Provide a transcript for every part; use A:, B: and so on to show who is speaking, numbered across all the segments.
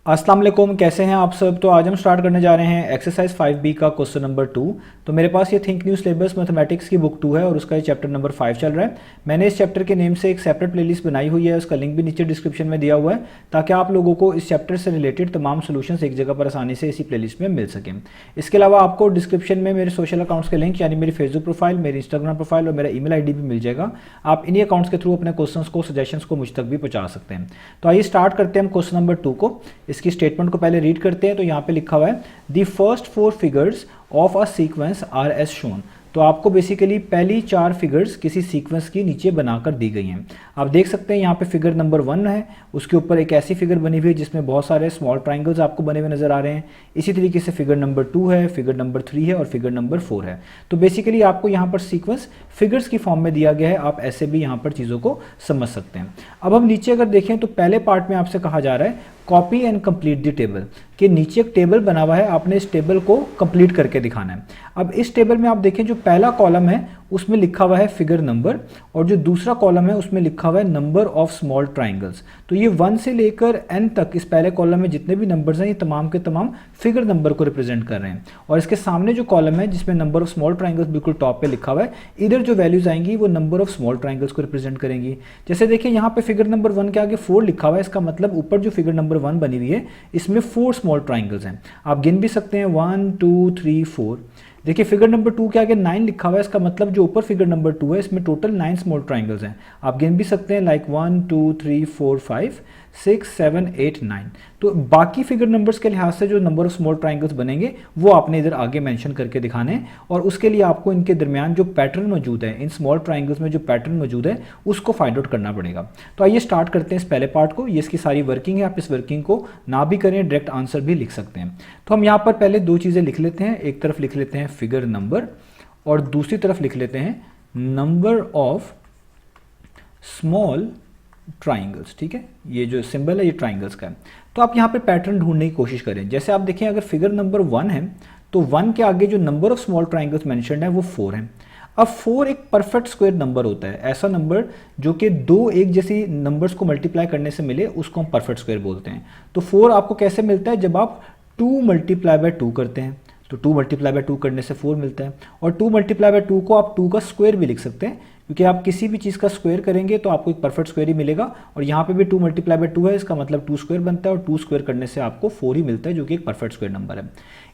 A: अस्सलाम वालेकुम, कैसे हैं आप सब। तो आज हम स्टार्ट करने जा रहे हैं एक्सरसाइज 5B का क्वेश्चन नंबर 2। तो मेरे पास ये थिंक न्यू सिलेबस मैथमेटिक्स की बुक 2 है और उसका ये चैप्टर नंबर 5 चल रहा है। मैंने इस चैप्टर के नेम से एक सेपरेट प्लेलिस्ट बनाई हुई है, उसका लिंक भी नीचे डिस्क्रिप्शन में दिया हुआ है, ताकि आप लोगों को इस चैप्टर से रिलेटेड तमाम सोल्यूशंस एक जगह पर आसानी से इसी प्लेलिस्ट में मिल सकें। इसके अलावा आपको डिस्क्रिप्शन में मेरे सोशल अकाउंट्स के लिंक, यानी मेरी फेसबुक प्रोफाइल, मेरी इंस्टाग्राम प्रोफाइल और मेरा ईमेल आईडी भी मिल जाएगा। आप इन्हीं अकाउंट्स के थ्रू अपने क्वेश्चंस को, सजेशंस को मुझ तक भी पहुंचा सकते हैं। तो आइए स्टार्ट करते हैं हम क्वेश्चन नंबर 2 को। इसकी स्टेटमेंट को पहले रीड करते हैं। तो यहाँ पे लिखा हुआ है the first 4 figures of a sequence are as shown. तो आपको बेसिकली पहली 4 फिगर्स किसी सीक्वेंस की नीचे बनाकर दी गई हैं। आप देख सकते हैं यहाँ पे फिगर नंबर 1 है, उसके ऊपर एक ऐसी फिगर बनी हुई है जिसमें बहुत सारे स्मॉल ट्राइंगल्स आपको बने हुए नजर आ रहे हैं। इसी तरीके से फिगर नंबर 2 है, फिगर नंबर 3 है और फिगर नंबर 4 है। तो बेसिकली आपको यहाँ पर सीक्वेंस फिगर्स की फॉर्म में दिया गया है, आप ऐसे भी यहाँ पर चीज़ों को समझ सकते हैं। अब हम नीचे अगर देखें तो पहले पार्ट में आपसे कहा जा रहा है copy and complete the table, कि नीचे एक टेबल बना हुआ है, आपने इस टेबल को कंप्लीट करके दिखाना है। अब इस टेबल में आप देखें जो पहला कॉलम है उसमें लिखा हुआ है फिगर नंबर, और जो दूसरा कॉलम है उसमें लिखा हुआ है नंबर ऑफ स्मॉल ट्राइंगल्स। तो ये 1 से लेकर n तक इस पहले कॉलम में जितने भी नंबर्स हैं ये तमाम के तमाम फिगर नंबर को रिप्रेजेंट कर रहे हैं। और इसके सामने जो कॉलम है जिसमें नंबर ऑफ स्मॉल ट्राइंगल्स बिल्कुल टॉप पे लिखा हुआ है, इधर जो वैल्यूज आएंगी वो नंबर ऑफ स्मॉल ट्राइंगल्स को रिप्रेजेंट करेंगी। जैसे देखिए यहाँ पे फिगर नंबर 1 के आगे 4 लिखा हुआ है, इसका मतलब ऊपर जो फिगर नंबर 1 बनी हुई है इसमें 4 स्मॉल ट्राइंगल्स हैं। आप गिन भी सकते हैं 1 2 3 4। देखिए फिगर नंबर 2 के आगे 9 लिखा हुआ है, इसका मतलब जो ऊपर फिगर नंबर 2 है इसमें टोटल 9 स्मॉल ट्राइंगल्स हैं। आप गिन भी सकते हैं लाइक 1 2 3 4 5 6 7 8 9। तो बाकी फिगर नंबर्स के लिहाज से जो नंबर ऑफ स्मॉल ट्राइंगल्स बनेंगे वो आपने इधर आगे मेंशन करके दिखाने हैं, और उसके लिए आपको इनके दरमियान जो पैटर्न मौजूद है, इन स्मॉल ट्राइंगल्स में जो पैटर्न मौजूद है उसको फाइंड आउट करना पड़ेगा। तो आइए स्टार्ट करते हैं इस पहले पार्ट को। ये इसकी सारी वर्किंग है, आप इस वर्किंग को ना भी करें, डायरेक्ट आंसर भी लिख सकते हैं। तो हम यहाँ पर पहले 2 चीज़ें लिख लेते हैं। एक तरफ लिख लेते हैं फिगर नंबर और दूसरी तरफ लिख लेते हैं नंबर ऑफ स्मॉल ट्राइंगल्स। ठीक है, ये जो सिंबल है ये ट्राइंगल्स का है। तो आप यहाँ पे पैटर्न ढूंढने की कोशिश करें। जैसे आप देखें अगर फिगर नंबर 1 है तो 1 के आगे जो number of small triangles mentioned है वो 4 है। अब 4 एक परफेक्ट स्क्वायर नंबर होता है, ऐसा नंबर जो कि 2 एक जैसी नंबर्स को मल्टीप्लाई करने से मिले उसको हम परफेक्ट स्क्वायर बोलते हैं। तो 4 आपको कैसे मिलता है, जब आप 2 मल्टीप्लाई बाय 2 करते हैं, तो 2 मल्टीप्लाई बाय 2 करने से 4 मिलता है। और 2 मल्टीप्लाई बाय 2 को आप 2 का स्क्वायर भी लिख सकते हैं, क्योंकि आप किसी भी चीज़ का स्क्वायर करेंगे तो आपको एक परफेक्ट स्क्वायर ही मिलेगा। और यहाँ पे भी 2 मल्टीप्लाई बाय 2 है, इसका मतलब 2 स्क्वायर बनता है, और 2 स्क्वायर करने से आपको 4 ही मिलता है, जो कि एक परफेक्ट स्क्वायर नंबर है।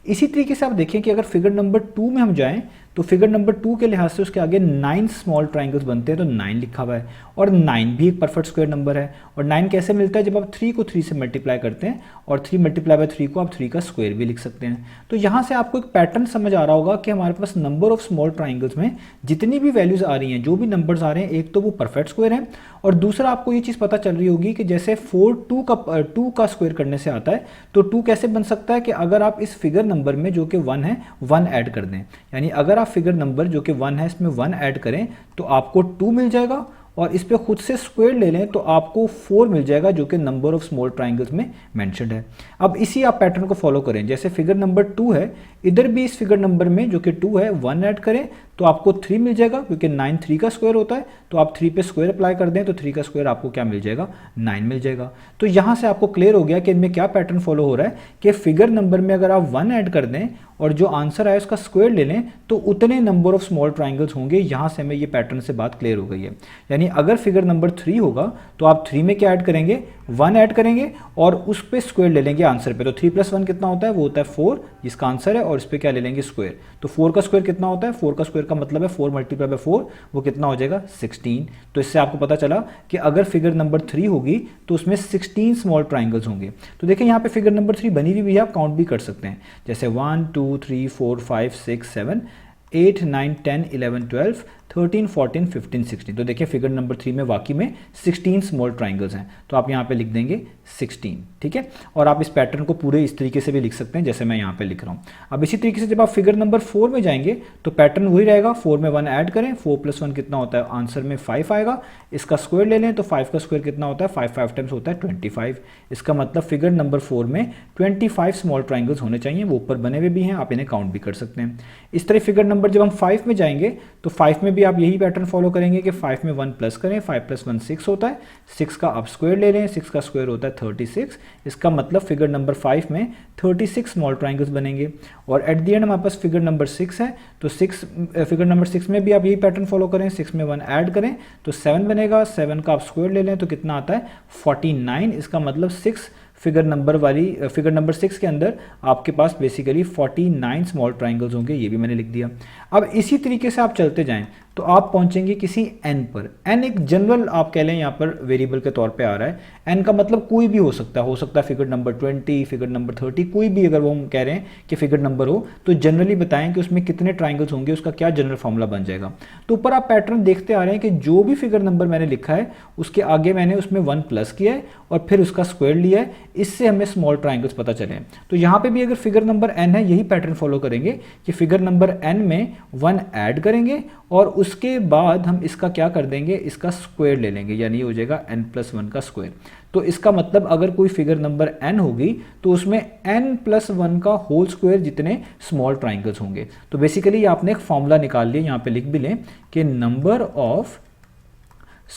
A: इसी तरीके से आप देखें कि अगर फिगर नंबर 2 में हम जाएं तो फिगर नंबर 2 के लिहाज से उसके आगे 9 स्मॉल ट्राइंगल्स बनते हैं, तो 9 लिखा हुआ है, और 9 भी एक परफेक्ट स्क्वायर नंबर है। और 9 कैसे मिलता है, जब आप 3 को 3 से मल्टीप्लाई करते हैं, और 3 मल्टीप्लाई बाय 3 को आप 3 का स्क्वायर भी लिख सकते हैं। तो यहाँ से आपको एक पैटर्न समझ आ रहा होगा कि हमारे पास नंबर ऑफ स्मॉल ट्राइंगल्स में जितनी भी वैल्यूज आ रही हैं, जो भी नंबर्स आ रहे हैं, एक तो वो परफेक्ट स्क्वायर है, और दूसरा आपको ये चीज़ पता चल रही होगी कि जैसे 4 2 का स्क्वायर करने से आता है, तो 2 कैसे बन सकता है कि अगर आप इस फिगर नंबर में जो कि 1 है 1 ऐड कर दें, यानी अगर आप फिगर नंबर जो कि 1 है इसमें 1 ऐड करें तो आपको 2 मिल जाएगा, और इस पे खुद से स्क्वायर ले लें तो आपको 4 मिल जाएगा, जो कि नंबर ऑफ स्मॉल ट्राइंगल्स में मेंशन्ड है। अब इसी आप पैटर्न को फॉलो करें। जैसे फिगर नंबर 2 है, इधर भी इस फिगर नंबर में जो कि 2 है 1 ऐड करें तो आपको 3 मिल जाएगा, क्योंकि 9 3 का स्क्वायर होता है, तो आप 3 पे स्क्वायर अप्लाई कर दें तो 3 का स्क्वायर आपको क्या मिल जाएगा, 9 मिल जाएगा। तो यहाँ से आपको क्लियर हो गया कि इनमें क्या पैटर्न फॉलो हो रहा है कि फिगर नंबर में अगर आप 1 ऐड कर दें और जो आंसर आए उसका स्क्वायर ले लें तो उतने नंबर ऑफ स्मॉल ट्राइंगल्स होंगे। यहाँ से हमें ये पैटर्न से बात क्लियर हो गई है। यानी अगर फिगर नंबर 3 होगा तो आप 3 में क्या ऐड करेंगे, 1 ऐड करेंगे और उस पर स्क्वायर ले लेंगे आंसर पे। तो 3 + 1 कितना होता है, वो होता है 4, जिसका आंसर है, और इस पर क्या ले लेंगे, स्क्वायर। तो 4 का स्क्वायर कितना होता है, 4 का स्क्वायर का मतलब है 4 मल्टीप्लाई बाय 4, वो कितना हो जाएगा, 16। तो इससे आपको पता चला कि अगर फिगर नंबर 3 होगी तो उसमें 16 स्मॉल ट्राइंगल्स होंगे। तो देखिए यहाँ पे फिगर नंबर 3 बनी हुई भी है, आप काउंट भी कर सकते हैं। जैसे 1 2 3 4 5 6 7 8 9 10 11 12 13 14 15 16। तो देखिए फिगर नंबर 3 में वाकई में 16 स्मॉल ट्राइंगल्स हैं, तो आप यहाँ पे लिख देंगे 16। ठीक है, और आप इस पैटर्न को पूरे इस तरीके से भी लिख सकते हैं जैसे मैं यहाँ पे लिख रहा हूँ। अब इसी तरीके से जब आप फिगर नंबर 4 में जाएंगे तो पैटर्न वही रहेगा, 4 में 1 ऐड करें, 4 + 1 कितना होता है, आंसर में 5 आएगा, इसका स्क्वायर ले लें तो 5 का स्क्वायर कितना होता है, 5 5 टाइम्स होता है 25। इसका मतलब फिगर नंबर 4 में 25 स्मॉल ट्राइंगल्स होने चाहिए, वो ऊपर बने हुए भी हैं, आप इन्हें काउंट भी कर सकते हैं। इस तरह फिगर नंबर जब हम 5 में जाएंगे तो 5 में भी भी आप यही पैटर्न फॉलो करेंगे कि 5 में 1 प्लस करें, 5 + 1 6 होता है, 6 का आप स्क्वायर ले लें, 6 का स्क्वायर होता है 36। इसका मतलब फिगर नंबर 5 में 36 स्मॉल ट्राइंगल्स बनेंगे। और एट द एंड हमारे पास फिगर नंबर 6 है, तो फिगर नंबर 6 में भी आप यही पैटर्न फॉलो करें, 6 में 1 ऐड करें तो 7 बनेगा, 7 का आप स्क्वायर ले लें तो कितना आता है 49। इसका मतलब 6 फिगर नंबर 6 के अंदर आपके पास बेसिकली 49 स्मॉल ट्राइंगल्स होंगे, ये भी मैंने लिख दिया। अब इसी तरीके से आप चलते जाएं तो आप पहुंचेंगे किसी n पर। n एक जनरल आप कह लें यहाँ पर वेरिएबल के तौर पे आ रहा है। n का मतलब कोई भी हो सकता है फिगर नंबर 20, फिगर नंबर 30, कोई भी अगर वो हम कह रहे हैं कि फिगर नंबर हो तो जनरली बताएं कि उसमें कितने ट्राइंगल्स होंगे, उसका क्या जनरल फॉर्मूला बन जाएगा। तो ऊपर आप पैटर्न देखते आ रहे हैं कि जो भी फिगर नंबर मैंने लिखा है उसके आगे मैंने उसमें 1 प्लस किया है और फिर उसका स्क्वायर लिया है, इससे हमें स्मॉल ट्राइंगल्स पता चले। तो यहाँ पे भी अगर फिगर नंबर n है यही पैटर्न फॉलो करेंगे कि फिगर नंबर n में 1 ऐड करेंगे और उसके बाद हम इसका क्या कर देंगे, इसका स्क्वायर ले लेंगे, यानी ये हो जाएगा n+1 का स्क्वायर। तो इसका मतलब अगर कोई फिगर नंबर n होगी तो उसमें n+1 का होल स्क्वायर जितने स्मॉल ट्राइंगल्स होंगे। तो बेसिकली आपने एक फॉर्मूला निकाल लिया, यहाँ पे लिख भी लें कि नंबर ऑफ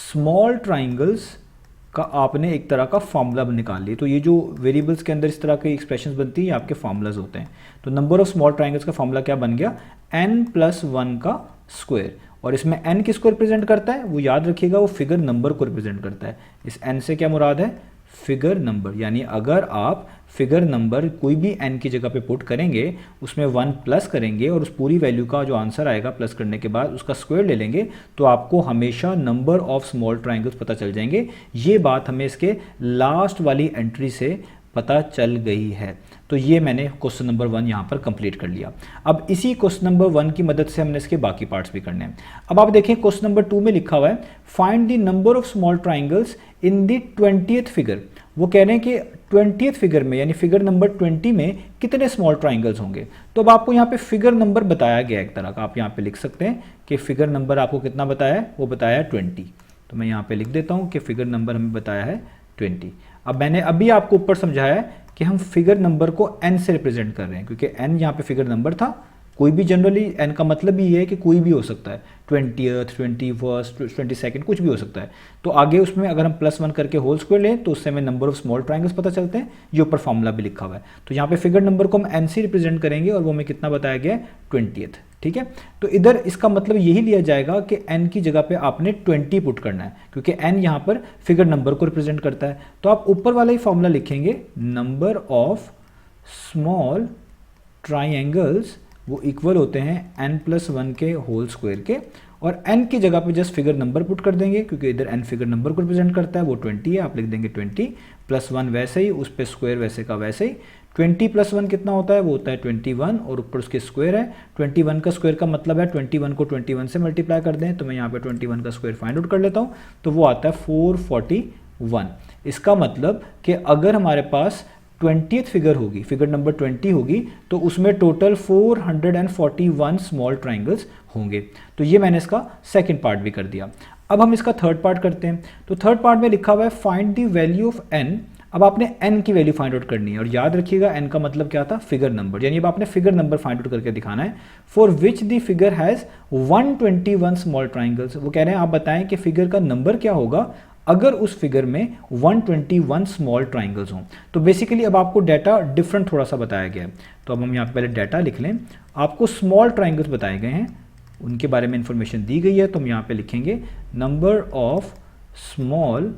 A: स्मॉल ट्राइंगल्स का आपने एक तरह का फॉर्मूला निकाल लिया। तो ये जो वेरिएबल्स के अंदर इस तरह की एक्सप्रेशंस बनती हैं आपके फॉर्मूलाज होते हैं। तो नंबर ऑफ स्मॉल ट्राइंगल्स का फॉर्मूला क्या बन गया, n+1 का स्क्वायर। और इसमें n किसको रिप्रेजेंट करता है, वो याद रखिएगा, वो फिगर नंबर को रिप्रेजेंट करता है। इस n से क्या मुराद है, फिगर नंबर। यानी अगर आप फिगर नंबर कोई भी n की जगह पे पुट करेंगे, उसमें 1 प्लस करेंगे और उस पूरी वैल्यू का जो आंसर आएगा प्लस करने के बाद उसका स्क्वायर ले लेंगे, तो आपको हमेशा नंबर ऑफ स्मॉल ट्राइंगल्स पता चल जाएंगे। ये बात हमें इसके लास्ट वाली एंट्री से पता चल गई है। तो ये मैंने क्वेश्चन नंबर 1 यहाँ पर कंप्लीट कर लिया। अब इसी क्वेश्चन नंबर 1 की मदद से हमने इसके बाकी पार्ट्स भी करने हैं। अब आप देखें क्वेश्चन नंबर 2 में लिखा हुआ है find the number of small triangles in the 20th figure. वो कह रहे हैं कि 20th फिगर में यानी फिगर नंबर 20 में कितने स्मॉल ट्राइंगल्स होंगे। तो अब आपको यहाँ पे फिगर नंबर बताया गया एक तरह का, आप यहाँ पे लिख सकते हैं कि फिगर नंबर आपको कितना बताया है, वो बताया है 20। तो मैं यहाँ पे लिख देता हूँ कि फिगर नंबर हमें बताया है 20। अब मैंने अभी आपको ऊपर समझाया है कि हम फिगर नंबर को n से रिप्रेजेंट कर रहे हैं, क्योंकि n यहाँ पे फिगर नंबर था। कोई भी जनरली n का मतलब ही है कि कोई भी हो सकता है, 20th, 21st, 22nd, कुछ भी हो सकता है। तो आगे उसमें अगर हम +1 करके होल स्क्वायर लें तो उससे हमें नंबर ऑफ स्मॉल ट्राइंगल्स पता चलते हैं। ये ऊपर फॉर्मूला भी लिखा हुआ है। तो यहाँ पे फिगर नंबर को हम n से रिप्रेजेंट करेंगे और वो हमें कितना बताया गया है, 20th। ठीक है, तो इधर इसका मतलब यही लिया जाएगा कि n की जगह पे आपने 20 पुट करना है, क्योंकि n यहाँ पर फिगर नंबर को रिप्रेजेंट करता है। तो आप ऊपर वाला ही फॉर्मूला लिखेंगे, नंबर ऑफ स्मॉल ट्राइंगल्स वो इक्वल होते हैं n+1 के होल स्क्वायर के, और n की जगह पे जस्ट फिगर नंबर पुट कर देंगे, क्योंकि इधर n फिगर नंबर को रिप्रेजेंट करता है, वो 20 है, आप लिख देंगे 20 +1 वैसे ही, उस पर स्क्वायर वैसे का वैसे ही। 20 + 1 कितना होता है, वो होता है 21 और ऊपर उसके स्क्वायर है। 21 का स्क्वायर का मतलब है 21 को 21 से मल्टीप्लाई कर दें। तो मैं यहाँ पे 21 का स्क्वायर फाइंड आउट कर लेता हूँ, तो वो आता है 441। इसका मतलब कि अगर हमारे पास 20th फिगर होगी, फिगर नंबर 20 होगी, तो उसमें टोटल 441 स्मॉल ट्राइंगल्स होंगे। तो ये मैंने इसका सेकंड पार्ट भी कर दिया। अब हम इसका थर्ड पार्ट करते हैं। तो थर्ड पार्ट में लिखा हुआ है find the value of n। अब आपने n की वैल्यू फाइंड आउट करनी है, और याद रखिएगा n का मतलब क्या था, फिगर नंबर। यानी अब आपने फिगर नंबर फाइंड आउट करके दिखाना है। For which the figure has 121 small triangles. वो कह रहे हैं आप बताएं कि फिगर का नंबर क्या होगा अगर उस फिगर में 121 स्मॉल ट्राइंगल्स हों। तो बेसिकली अब आपको डाटा डिफरेंट थोड़ा सा बताया गया है। तो अब हम यहाँ पहले डाटा लिख लें। आपको स्मॉल ट्राइंगल्स बताए गए हैं, उनके बारे में इंफॉर्मेशन दी गई है। तो हम यहाँ पे लिखेंगे नंबर ऑफ स्मॉल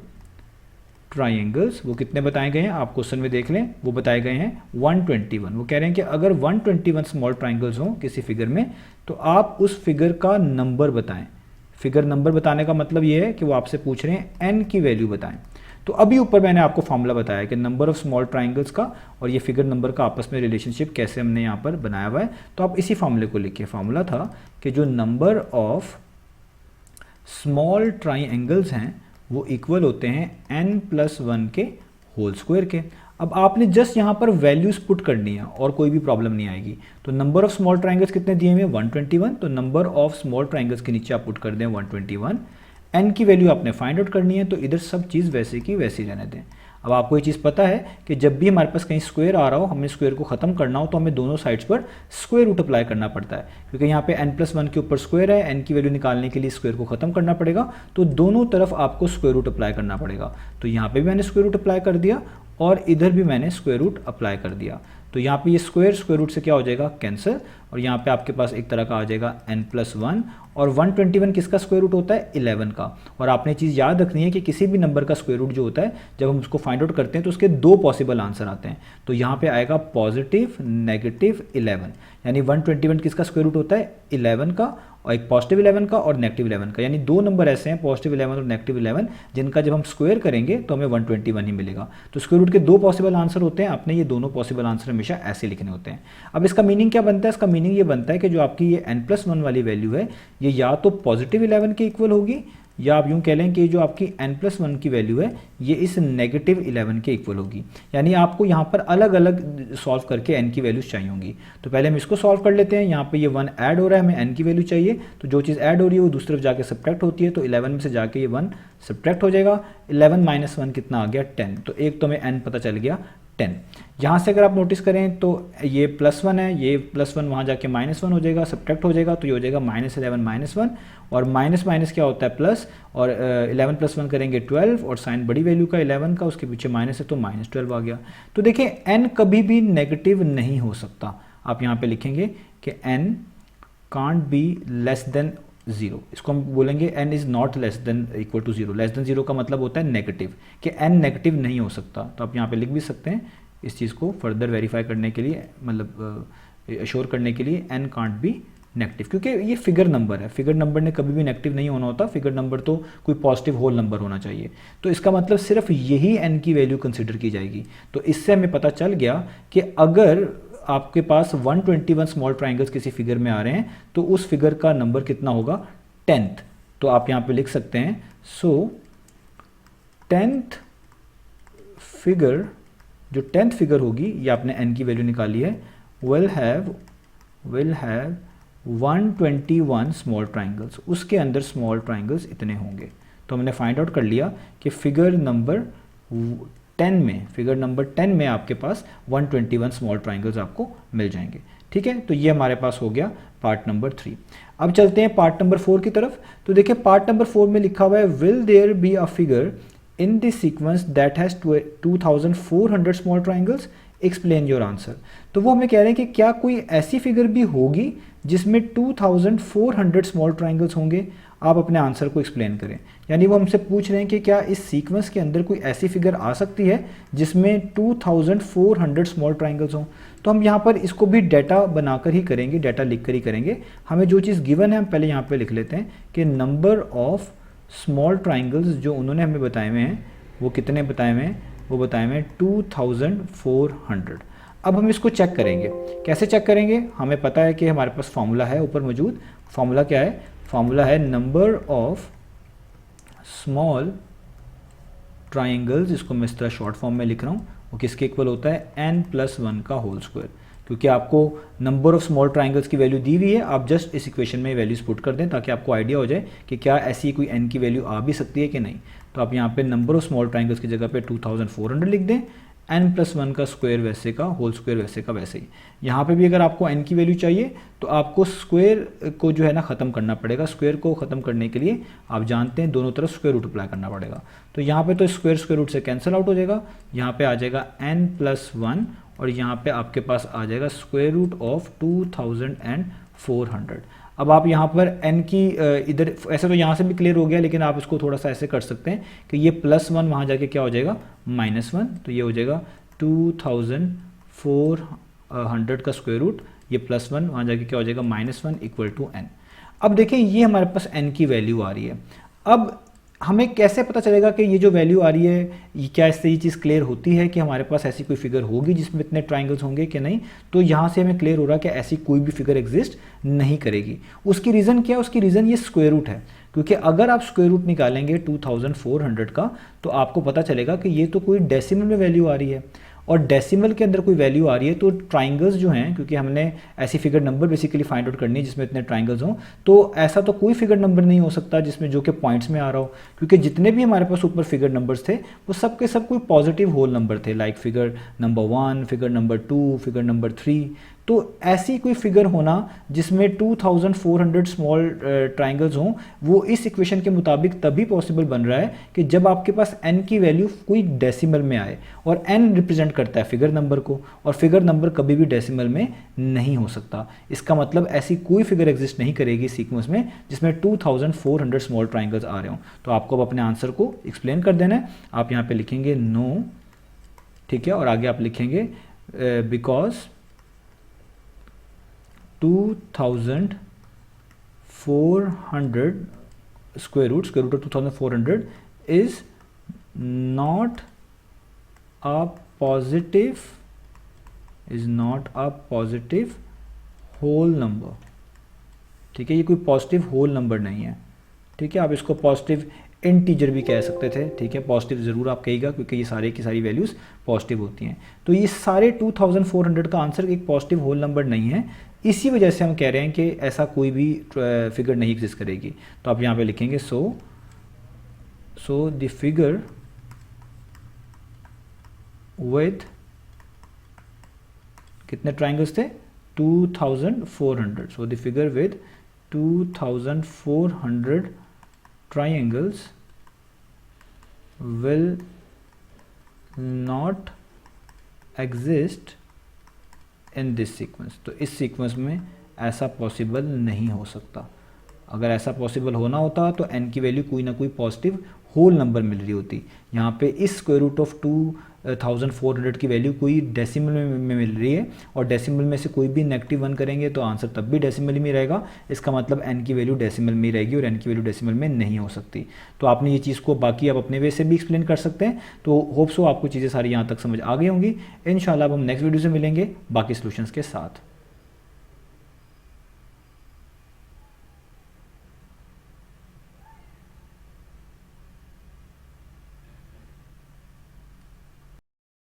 A: ट्राइंगल्स, वो कितने बताए गए हैं आप क्वेश्चन में देख लें, वो बताए गए हैं 121। वो कह रहे हैं कि अगर 121 स्मॉल ट्राइंगल्स हों किसी फिगर में, तो आप उस फिगर का नंबर बताएं। फिगर नंबर बताने का मतलब ये है कि वो आपसे पूछ रहे हैं n की वैल्यू बताएं। तो अभी ऊपर मैंने आपको फॉर्मूला बताया कि नंबर ऑफ स्मॉल ट्राइंगल्स का और ये फिगर नंबर का आपस में रिलेशनशिप कैसे हमने यहाँ पर बनाया हुआ है। तो आप इसी फॉर्मूले को लिखिए। फॉर्मूला था कि जो नंबर ऑफ स्मॉल ट्राइंगल्स हैं वो इक्वल होते हैं n+1 के होल स्क्वायर के। अब आपने जस्ट यहाँ पर वैल्यूज पुट करनी है और कोई भी प्रॉब्लम नहीं आएगी। तो नंबर ऑफ स्मॉल ट्राइंगल्स कितने दिए हुए हैं, 121। तो नंबर ऑफ स्मॉल ट्राइंगल्स के नीचे आप पुट कर दें 121। n की वैल्यू आपने फाइंड आउट करनी है, तो इधर सब चीज़ वैसे की वैसी रहने दें। अब आपको ये चीज़ पता है कि जब भी हमारे पास कहीं स्क्वायर आ रहा हो, हमें स्क्वायर को ख़त्म करना हो, तो हमें दोनों साइड्स पर स्क्वायर रूट अप्लाई करना पड़ता है, क्योंकि यहाँ पे n+1 के ऊपर स्क्वायर है, n की वैल्यू निकालने के लिए स्क्वायर को ख़त्म करना पड़ेगा, तो दोनों तरफ आपको स्क्वायर रूट अप्लाई करना पड़ेगा। तो यहाँ पे भी मैंने स्क्वायर रूट अप्लाई कर दिया और इधर भी मैंने स्क्वायर रूट अप्लाई कर दिया। तो यहाँ पे ये स्क्वायर रूट से क्या हो जाएगा, कैंसिल, और यहाँ पे आपके पास एक तरह का आ जाएगा n+1, और 121 किसका स्क्वायर रूट होता है, 11 का। और आपने चीज़ याद रखनी है कि किसी भी नंबर का स्क्वायर रूट जो होता है, जब हम उसको फाइंड आउट करते हैं तो उसके दो पॉसिबल आंसर आते हैं। तो यहाँ पे आएगा पॉजिटिव, नेगेटिव, 11, यानी 121 किसका स्क्वायर रूट होता है, 11 का, और एक पॉजिटिव 11 का और नेगेटिव 11 का, यानी दो नंबर ऐसे हैं पॉजिटिव 11 और नेगेटिव 11 जिनका जब हम स्क्वायर करेंगे तो हमें 121 ही मिलेगा। तो स्क्वायर रूट के दो पॉसिबल आंसर होते हैं, आपने ये दोनों पॉसिबल आंसर हमेशा ऐसे लिखने होते हैं। अब इसका मीनिंग क्या बनता है, इसका मीनिंग ये बनता है कि जो आपकी ये n+1 वाली वैल्यू है, ये या तो पॉजिटिव 11 के इक्वल होगी, या आप यूँ कह लें कि जो आपकी n+1 की वैल्यू है ये इस नेगेटिव 11 के इक्वल होगी। यानी आपको यहाँ पर अलग अलग सॉल्व करके n की वैल्यूज चाहिए होंगी। तो पहले हम इसको सॉल्व कर लेते हैं। यहाँ पे ये 1 ऐड हो रहा है, हमें n की वैल्यू चाहिए, तो जो चीज़ ऐड हो रही है वो दूसरी तरफ जाके सब्ट्रैक्ट होती है, तो 11 में से जाके ये 1 सब्ट्रैक्ट हो जाएगा। 11 - 1 कितना आ गया, 10। तो एक तो हमें n पता चल गया 10। यहाँ से अगर आप नोटिस करें तो ये +1 है, ये +1 वहाँ जाके -1 हो जाएगा, सब्ट्रैक्ट हो जाएगा, तो ये हो जाएगा -11 - 1, और माइनस माइनस क्या होता है प्लस, और 11 + 1 करेंगे 12, और साइन बड़ी वैल्यू का 11 का, उसके पीछे माइनस है तो -12 आ गया। तो देखिए n कभी भी नेगेटिव नहीं हो सकता। आप यहाँ पे लिखेंगे कि n can't be less than 0, इसको हम बोलेंगे n is not less than equal to 0। Less than 0 का मतलब होता है नेगेटिव, कि n नेगेटिव नहीं हो सकता। तो आप यहाँ पे लिख भी सकते हैं इस चीज़ को फर्दर वेरीफाई करने के लिए, मतलब अश्योर करने के लिए, n कांट बी नेगेटिव, क्योंकि ये फिगर नंबर है, फिगर नंबर ने कभी भी नेगेटिव नहीं होना होता, फिगर नंबर तो कोई पॉजिटिव होल नंबर होना चाहिए। तो इसका मतलब सिर्फ यही n की वैल्यू कंसिडर की जाएगी। तो इससे हमें पता चल गया कि अगर आपके पास 121 स्मॉल ट्राइंगल्स किसी फिगर में आ रहे हैं तो उस फिगर का नंबर कितना होगा, 10th। तो आप यहाँ पे लिख सकते हैं, सो 10th फिगर, जो 10th फिगर होगी, ये आपने n की वैल्यू निकाली है, विल हैव 121 स्मॉल ट्राइंगल्स, उसके अंदर स्मॉल ट्राइंगल्स इतने होंगे। तो हमने फाइंड आउट कर लिया कि फिगर नंबर 10 में आपके पास 121 स्मॉल ट्राइंगल्स आपको मिल जाएंगे। ठीक है, तो ये हमारे पास हो गया पार्ट नंबर 3। अब चलते हैं पार्ट नंबर 4 की तरफ। तो देखिए पार्ट नंबर 4 में लिखा हुआ है, will there be a figure in this sequence that has 2400 small triangles, explain your answer. तो वो हमें कह रहे हैं कि क्या कोई ऐसी फिगर भी होगी जिसमें 2400 स्मॉल ट्राइंगल्स होंगे, आप अपने आंसर को एक्सप्लेन करें। यानी वो हमसे पूछ रहे हैं कि क्या इस सीक्वेंस के अंदर कोई ऐसी फिगर आ सकती है जिसमें 2400 स्मॉल ट्राइंगल्स हों। तो हम यहाँ पर इसको भी डाटा बनाकर ही करेंगे, डाटा लिख कर ही करेंगे। हमें जो चीज़ गिवन है हम पहले यहाँ पे लिख लेते हैं कि नंबर ऑफ स्मॉल ट्राइंगल्स जो उन्होंने हमें बताए हुए हैं, वो कितने बताए हुए हैं, वो बताए हुए हैं 2400। अब हम इसको चेक करेंगे। कैसे चेक करेंगे, हमें पता है कि हमारे पास फॉर्मूला है ऊपर मौजूद। फॉर्मूला क्या है, फॉर्मूला है नंबर ऑफ स्मॉल ट्राइंगल्स, इसको मैं इस तरह शॉर्ट फॉर्म में लिख रहा हूँ, वो किसके इक्वल होता है, n+1 का होल स्क्वायर। क्योंकि आपको नंबर ऑफ स्मॉल ट्राइंगल्स की वैल्यू दी हुई है, आप जस्ट इस इक्वेशन में वैल्यूज पुट कर दें ताकि आपको आइडिया हो जाए कि क्या ऐसी कोई n की वैल्यू आ भी सकती है कि नहीं। तो आप यहाँ पे नंबर ऑफ स्मॉल ट्राइंगल्स की जगह पे 2400 लिख दें, n+1 का स्क्वायर वैसे का, होल स्क्वायर वैसे का वैसे ही। यहाँ पे भी अगर आपको n की वैल्यू चाहिए तो आपको स्क्वायर को जो है ना ख़त्म करना पड़ेगा। स्क्वायर को ख़त्म करने के लिए आप जानते हैं दोनों तरफ स्क्वायर रूट अप्लाई करना पड़ेगा। तो यहाँ पे तो स्क्वायर रूट से कैंसिल आउट हो जाएगा, यहाँ पे आ जाएगा n+1, और यहाँ पे आपके पास आ जाएगा स्क्वायर रूट ऑफ 2400। अब आप यहाँ पर n की इधर, ऐसे तो यहाँ से भी क्लियर हो गया, लेकिन आप इसको थोड़ा सा ऐसे कर सकते हैं कि ये +1 वहाँ जाके क्या हो जाएगा, -1। तो ये हो जाएगा 2400 का स्क्वायर रूट, ये +1 वहाँ जाके क्या हो जाएगा, -1 इक्वल टू n। अब देखें ये हमारे पास n की वैल्यू आ रही है। अब हमें कैसे पता चलेगा कि ये जो वैल्यू आ रही है, ये क्या इससे ये चीज़ क्लियर होती है कि हमारे पास ऐसी कोई फिगर होगी जिसमें इतने ट्राइंगल्स होंगे कि नहीं। तो यहाँ से हमें क्लियर हो रहा है कि ऐसी कोई भी फिगर एग्जिस्ट नहीं करेगी। उसकी रीज़न क्या है, उसकी रीज़न ये स्क्वायर रूट है। क्योंकि अगर आप स्क्वायर रूट निकालेंगे 2400 का तो आपको पता चलेगा कि ये तो कोई डेसिमल में वैल्यू आ रही है, और डेसिमल के अंदर कोई वैल्यू आ रही है, तो ट्राइंगल्स जो हैं, क्योंकि हमने ऐसी figure number basically find out करनी है जिसमें इतने ट्राइंगल्स हों, तो ऐसा तो कोई फिगर नंबर नहीं हो सकता जिसमें जो कि पॉइंट्स में आ रहा हो, क्योंकि जितने भी हमारे पास ऊपर फिगर नंबर्स थे वो सब के सब कोई पॉजिटिव होल नंबर थे, like figure number 1, figure number 2, figure number 3। तो ऐसी कोई फिगर होना जिसमें 2400 स्मॉल ट्राइंगल्स हों, वो इस इक्वेशन के मुताबिक तभी पॉसिबल बन रहा है कि जब आपके पास n की वैल्यू कोई डेसिमल में आए, और n रिप्रेजेंट करता है फिगर नंबर को, और फिगर नंबर कभी भी डेसिमल में नहीं हो सकता। इसका मतलब ऐसी कोई फिगर एग्जिस्ट नहीं करेगी सीक्वेंस में जिसमें 2400 स्मॉल ट्राइंगल्स आ रहे हों। तो आपको अब अपने आंसर को एक्सप्लेन कर देना है। आप यहाँ पे लिखेंगे नो, ठीक है, और आगे आप लिखेंगे because 2400 square root of 2400 is not a positive whole number। ठीक है, ये कोई पॉजिटिव होल नंबर नहीं है। ठीक है, आप इसको पॉजिटिव इंटीजर भी कह सकते थे। ठीक है, पॉजिटिव ज़रूर आप कहिएगा क्योंकि ये सारे की सारी वैल्यूज़ पॉजिटिव होती हैं। तो ये सारे 2400 का आंसर एक पॉजिटिव होल नंबर नहीं है, इसी वजह से हम कह रहे हैं कि ऐसा कोई भी फिगर नहीं एग्जिस्ट करेगी। तो आप यहाँ पे लिखेंगे सो द फिगर विथ कितने ट्राइंगल्स थे 2400। So the figure with 2400 triangles will not exist in this sequence। तो इस सीक्वेंस में ऐसा पॉसिबल नहीं हो सकता। अगर ऐसा पॉसिबल होना होता तो n की वैल्यू कोई ना कोई पॉजिटिव होल नंबर मिल रही होती। यहाँ पे इस स्क्वायर रूट ऑफ 2400 की वैल्यू कोई डेसिमल में मिल रही है, और डेसिमल में से कोई भी नेगेटिव 1 करेंगे तो आंसर तब भी डेसिमल में रहेगा। इसका मतलब n की वैल्यू डेसिमल में रहेगी और n की वैल्यू डेसिमल में नहीं हो सकती। तो आपने ये चीज़ को बाकी आप अपने वे से भी एक्सप्लेन कर सकते हैं। तो होप सो आपको चीज़ें सारी यहाँ तक समझ आ गई होंगी। इंशाल्लाह अब हम नेक्स्ट वीडियो से मिलेंगे बाकी सॉल्यूशंस के साथ।